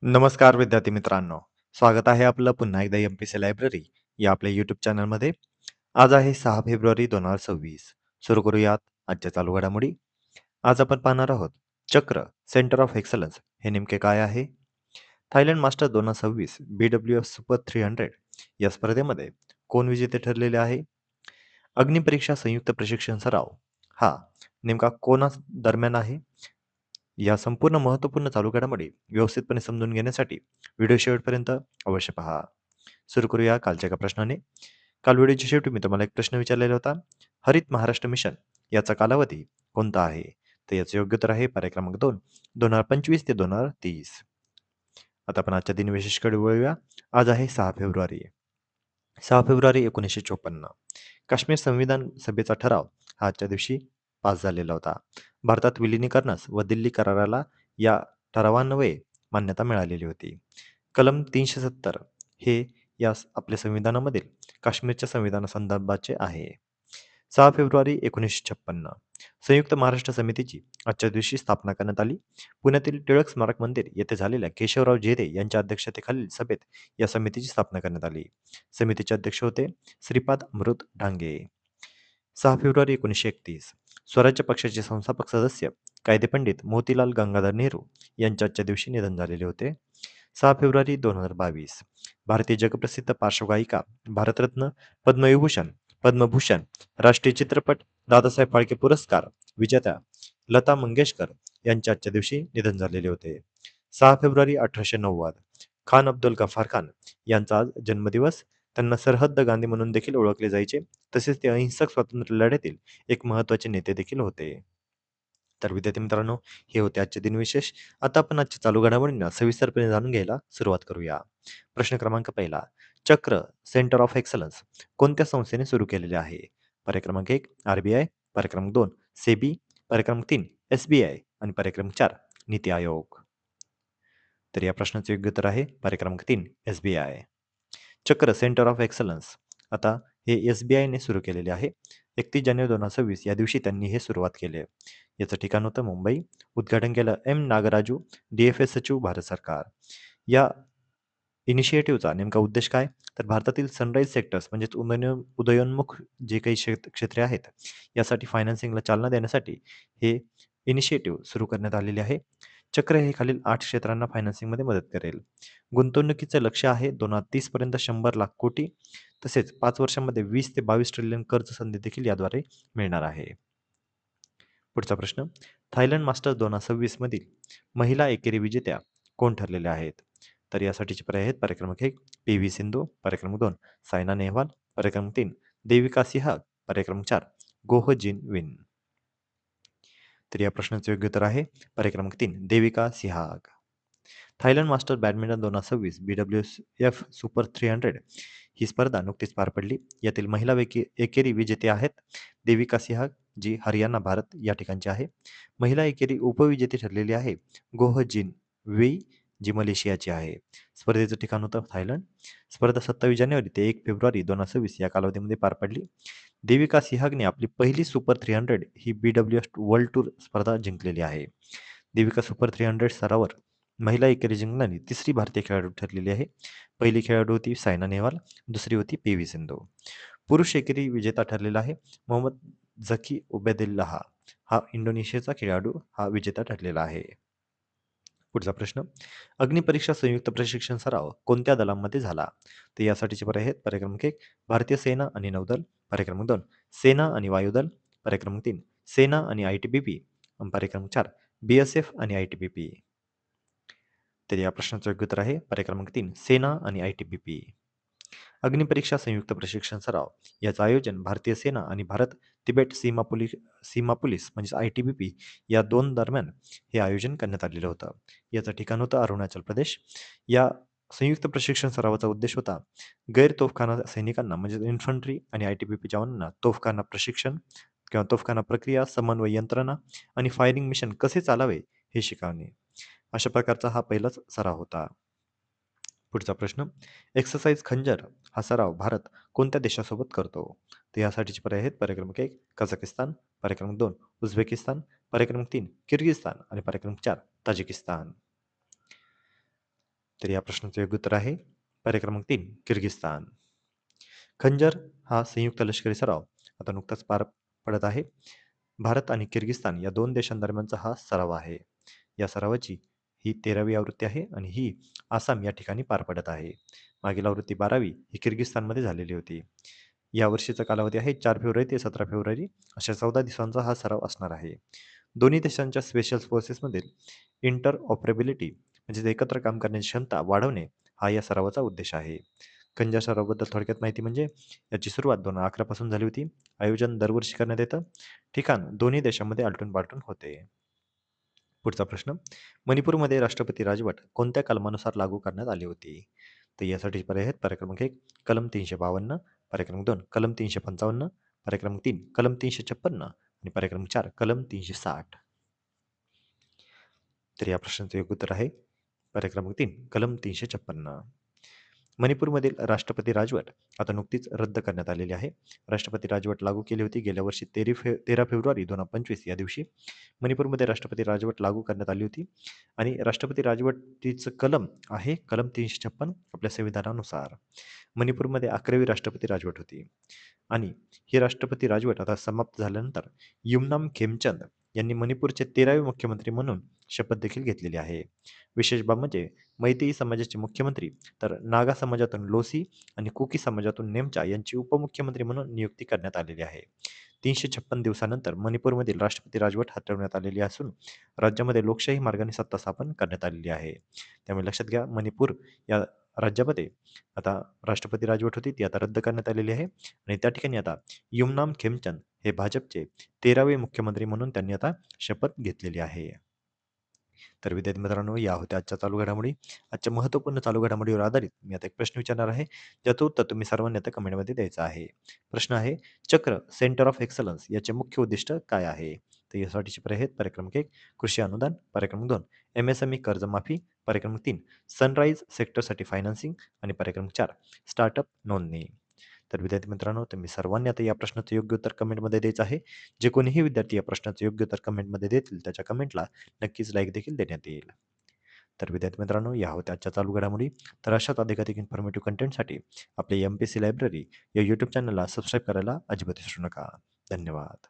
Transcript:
नमस्कार विद्यार्थी मित्रांनो, स्वागत आहे आपलं पुन्हा एकदा एम-पी-सी लायब्ररी या आपल्या यूट्यूब चॅनलमध्ये. आज आहे 6 फेब्रुवारी 2026. सुरू करूयात आजच्या चालू घडामोडी. आज आपण पाहणार आहोत चक्र सेंटर ऑफ एक्सलन्स हे नेमके काय आहे. थायलंड मास्टर 2026 BWF सुपर 300 या स्पर्धेमध्ये कोण विजेते ठरलेले आहे. अग्निपरीक्षा संयुक्त प्रशिक्षण सराव हा नेमका कोणा दरम्यान आहे. या संपूर्ण महत्त्वपूर्ण चालू घडामोडी व्यवस्थितपणे समजून घेण्यासाठी व्हिडिओ शेवटपर्यंत अवश्य पहा. सुरू करूया कालच्या एका प्रश्नाने. काल व्हिडिओच्या शेवटी मी तुम्हाला एक प्रश्न विचारलेला होता. हरित महाराष्ट्र मिशन याचा कालावधी कोणता आहे? तर याचं योग्य उत्तर आहे पर्याय क्रमांक 2, 2025 ते 2030. आता आपण आजच्या दिनविशेषकडे वळूया. आज आहे 6 फेब्रुवारी. 6 फेब्रुवारी 1954. काश्मीर संविधान सभेचा ठराव हा आजच्या दिवशी पास झालेला होता. भारतात विलिनीकरणास व दिल्ली कराराला या ठरावान्वये मान्यता मिळालेली होती. कलम 370 हे आपल्या संविधानामधील काश्मीरच्या संविधानासंदर्भाचे आहे. 6 फेब्रुवारी 1956 संयुक्त महाराष्ट्र समितीची आजच्या दिवशी स्थापना करण्यात आली. पुण्यातील टिळक स्मारक मंदिर येथे झालेल्या केशवराव झेरे यांच्या अध्यक्षतेखालील सभेत या समितीची स्थापना करण्यात आली. समितीचे अध्यक्ष होते श्रीपाद अमृत डांगे. 6 फेब्रुवारी 1931 स्वराज्य पक्षाचे संस्थापक सदस्य कायदेपंडित मोतीलाल गंगाधर नेहरू यांच्या आजच्या दिवशी निधन झालेले होते. 6 फेब्रुवारी 2022 भारतीय जगप्रसिद्ध पार्श्वगायिका, भारतरत्न, पद्मविभूषण, पद्मभूषण, राष्ट्रीय चित्रपट दादासाहेब फाळके पुरस्कार विजेत्या लता मंगेशकर यांच्या आजच्या दिवशी निधन झालेले होते. 6 फेब्रुवारी 1890 खान अब्दुल गफार खान यांचा आज जन्मदिवस. त्यांना सरहद्द गांधी म्हणून देखील ओळखले जायचे. तसेच ते अहिंसक स्वातंत्र्य लढ्यातील एक महत्त्वाचे नेते देखील होते. तर विद्यार्थी मित्रांनो, हे होते आजचे दिनविशेष. आता आपण आजच्या चालू घडामोडींना सविस्तरपणे जाणून घ्यायला सुरुवात करूया. प्रश्न क्रमांक पहिला. चक्र सेंटर ऑफ एक्सलन्स कोणत्या संस्थेने सुरू केलेले आहे? पर्याय क्रमांक 1 RBI, पर्याय क्रमांक 2 सेबी, पर्याय क्रमांक 3 SBI आणि पर्याय क्रमांक 4 नीती आयोग. तर या प्रश्नाचे योग्य उत्तर आहे पर्याय क्रमांक 3 SBI. चक्र सेंटर ऑफ एक्सलन्स आता हे SBIने सुरू केलेले आहे. 31 जानेवारी 2026 या दिवशी त्यांनी हे सुरुवात केली आहे. याचं ठिकाण होतं मुंबई. उद्घाटन केलं नागराजू, DFS सचिव, भारत सरकार. या इनिशिएटिव्हचा नेमका उद्देश काय? तर भारतातील सनराईज सेक्टर्स म्हणजेच उदयोन्मुख जे काही क्षेत्रे आहेत यासाठी फायनान्सिंगला चालना देण्यासाठी हे इनिशिएटिव्ह सुरू करण्यात आलेले आहे. चक्र हे खालील 8 क्षेत्रांना फायनान्सिंगमध्ये मदत करेल. गुंतवणुकीचं लक्ष्य आहे 2030 पर्यंत 100 लाख कोटी. तसेच 5 वर्षांमध्ये 20 ते 22 ट्रिलियन कर्ज संधी देखील याद्वारे मिळणार आहे. पुढचा प्रश्न. थायलंड मास्टर्स 2026 मधील महिला एकेरी विजेत्या कोण ठरलेल्या आहेत? तर यासाठीचे पर्याय आहेत पर्याय क्रमांक 1 PV सिंधू, पर्याय क्रमांक 2 सायना नेहवाल, पर्याय क्रमांक 3 देविका सिहाग, पर्याय क्रमांक 4 गोह जिन विन. तर या प्रश्नाचे योग्य उत्तर आहे पर्याय क्रमांक 3 Devika Sihag. Thailand master badminton 2026 BWF super 300 ही स्पर्धा नुकतीच पार पडली. यातील महिला एकेरी विजेते आहेत देविका सिहाग, जी हरियाणा, भारत या ठिकाणची आहे. महिला एकेरी उपविजेती ठरलेली आहे गोह जिन वी, जी मलेशियाची आहे. स्पर्धेचं ठिकाण होतं थायलंड. स्पर्धा 27 जानेवारी ते 1 फेब्रुवारी 2026 या कालावधीमध्ये पार पडली. देविका सिहागने आपली पहिली सुपर 300 ही BWF वर्ल्ड टूर स्पर्धा जिंकलेली आहे. देविका सुपर 300 स्तरावर महिला एकेरी जिंकणारी तिसरी भारतीय खेळाडू ठरलेली आहे. पहिली खेळाडू होती सायना नेहवाल, दुसरी होती PV सिंधू. पुरुष एकेरी विजेता ठरलेला आहे मोहम्मद झकी उबैदुल्लाह, हा इंडोनेशियाचा खेळाडू हा विजेता ठरलेला आहे. पुढचा प्रश्न. अग्निपरीक्षा संयुक्त प्रशिक्षण सराव कोणत्या दलांमध्ये झाला? तर यासाठीचे पर्याय आहेत पर्याय क्रमांक 1 भारतीय सेना आणि नौदल, पर्याय क्रमांक 2 सेना आणि वायुदल, पर्याय क्रमांक 3 सेना आणि ITBP, पर्याय क्रमांक 4 BSF आणि ITBP. तर या प्रश्नाचं योग्य उत्तर आहे पर्याय क्रमांक 3 सेना आणि ITBP. अग्निपरीक्षा संयुक्त प्रशिक्षण सराव याचं आयोजन भारतीय सेना आणि भारत तिबेट सीमा पोलीस म्हणजेच ITBP या दोन दरम्यान हे आयोजन करण्यात आलेलं होतं. याचं ठिकाण होतं अरुणाचल प्रदेश. या संयुक्त प्रशिक्षण सरावाचा उद्देश होता गैर तोफखाना सैनिकांना म्हणजेच इन्फंट्री आणि ITBP जवानांना तोफखाना प्रशिक्षण किंवा तोफखाना प्रक्रिया, समन्वय यंत्रणा आणि फायरिंग मिशन कसे चालावे हे शिकवणे. अशा प्रकारचा हा पहिलाच सराव होता. पुढचा प्रश्न. एक्सरसाइज खंजर हा सराव भारत कोणत्या देशासोबत करतो? तर यासाठीचे पर्याय आहेत पर्याय क्रमांक 1 कझाकिस्तान, पर्याय क्रमांक 2 उझबेकिस्तान, पर्याय क्रमांक 3 किर्गिस्तान आणि पर्याय क्रमांक 4 ताजिकिस्तान. तर या प्रश्नाचं योग्य उत्तर आहे पर्याय क्रमांक 3 किर्गिस्तान. खंजर हा संयुक्त लष्करी सराव आता नुकताच पार पडत आहे. भारत आणि किर्गिस्तान या 2 देशांदरम्यानचा हा सराव आहे. या सरावाची ही 13वी आवृत्ती आहे आणि ही आसाम या ठिकाणी पार पडत आहे. मागील आवृत्ती 12वी ही किर्गिस्तानमध्ये झालेली होती. या वर्षीचा कालावधी आहे 4 फेब्रुवारी ते 17 फेब्रुवारी अशा 14 दिवसांचा हा सराव असणार आहे. दोन्ही देशांच्या स्पेशल फोर्सेसमधील इंटरऑपरेबिलिटी म्हणजेच एकत्र काम करण्याची क्षमता वाढवणे हा या सरावाचा उद्देश आहे. खंजा सरावाबद्दल थोडक्यात माहिती म्हणजे याची सुरुवात 2011 पासून झाली होती. आयोजन दरवर्षी करण्यात येतं. ठिकाण दोन्ही देशांमध्ये आलटून-पालटून होते. पुढचा प्रश्न. मणिपूरमध्ये राष्ट्रपती राजवट कोणत्या कलमानुसार लागू करण्यात आली होती? तर यासाठी पर्याय आहेत. पर्याय क्रमांक 1 कलम 352, पर्याय क्रमांक 2 कलम 355, पर्याय क्रमांक 3 कलम 356 आणि पर्याय क्रमांक 4 कलम 360. तर या प्रश्नाचं योग्य उत्तर आहे पर्याय क्रमांक 3 कलम 356. मणिपूरमधील राष्ट्रपती राजवट आता नुकतीच रद्द करण्यात आलेली आहे. राष्ट्रपती राजवट लागू केली होती गेल्या वर्षी 13 फेब्रुवारी 2025 या दिवशी मणिपूरमध्ये राष्ट्रपती राजवट लागू करण्यात आली होती आणि राष्ट्रपती राजवटीचं कलम आहे कलम 356 आपल्या संविधानानुसार. मणिपूरमध्ये 11वी राष्ट्रपती राजवट होती आणि ही राष्ट्रपती राजवट आता समाप्त झाल्यानंतर युमनाम खेमचंद यांनी मणिपूरचे 13वे मुख्यमंत्री म्हणून शपथ देखील घेतलेली आहे. विशेष बाब म्हणजे मैतेई समाजाचे मुख्यमंत्री तर नागा समाजातून लोसी आणि कुकी समाजातून नेमचा यांची उपमुख्यमंत्री म्हणून नियुक्ती करण्यात आलेली आहे. 356 दिवसानंतर मणिपूरमधील राष्ट्रपती राजवट हटवण्यात आलेली असून राज्यामध्ये लोकशाही मार्गाने सत्ता स्थापन करण्यात आलेली आहे. त्यामुळे लक्षात घ्या मणिपूर या राज्यामध्ये आता राष्ट्रपती राजवट होती ती आता रद्द करण्यात आलेली आहे आणि त्या ठिकाणी आता युमनाम खेमचंद हे भाजपचे 13वे मुख्यमंत्री म्हणून त्यांनी आता शपथ घेतलेली आहे. तर विद्यार्थी मित्रांनो या होत्या आजच्या चालू घडामोडी. आजच्या महत्त्वपूर्ण चालू घडामोडीवर आधारित मी आता एक प्रश्न विचारणार आहे, ज्याचं उत्तर तुम्ही सर्वांनी आता कमेंटमध्ये द्यायचं आहे. प्रश्न आहे, चक्र सेंटर ऑफ एक्सलन्स याचे मुख्य उद्दिष्ट काय आहे? तर यासाठीचे पर्याय आहेत पर्याय क्रमांक 1 कृषी अनुदान, पर्याय क्रमांक 2 MSME कर्जमाफी, पर्याय क्रमांक 3 सनराईज सेक्टरसाठी फायनान्सिंग आणि पर्याय क्रमांक 4 स्टार्टअप नोंदणी. तर विद्यार्थी मित्रांनो तुम्ही सर्वांनी आता या प्रश्नाचं योग्य उत्तर कमेंटमध्ये द्यायचं आहे. जे कोणीही विद्यार्थी या प्रश्नाचं योग्य उत्तर कमेंटमध्ये देतील त्याच्या कमेंटला नक्कीच लाईक देखील देण्यात येईल. तर विद्यार्थी मित्रांनो या होत्या आजच्या चालू घडामोडी. तर अशाच अधिकाधिक इन्फॉर्मेटिव्ह कंटेंटसाठी आपल्या MPSC लायब्ररी या यूट्यूब चॅनलला सबस्क्राईब करायला अजिबात विसरू नका. धन्यवाद.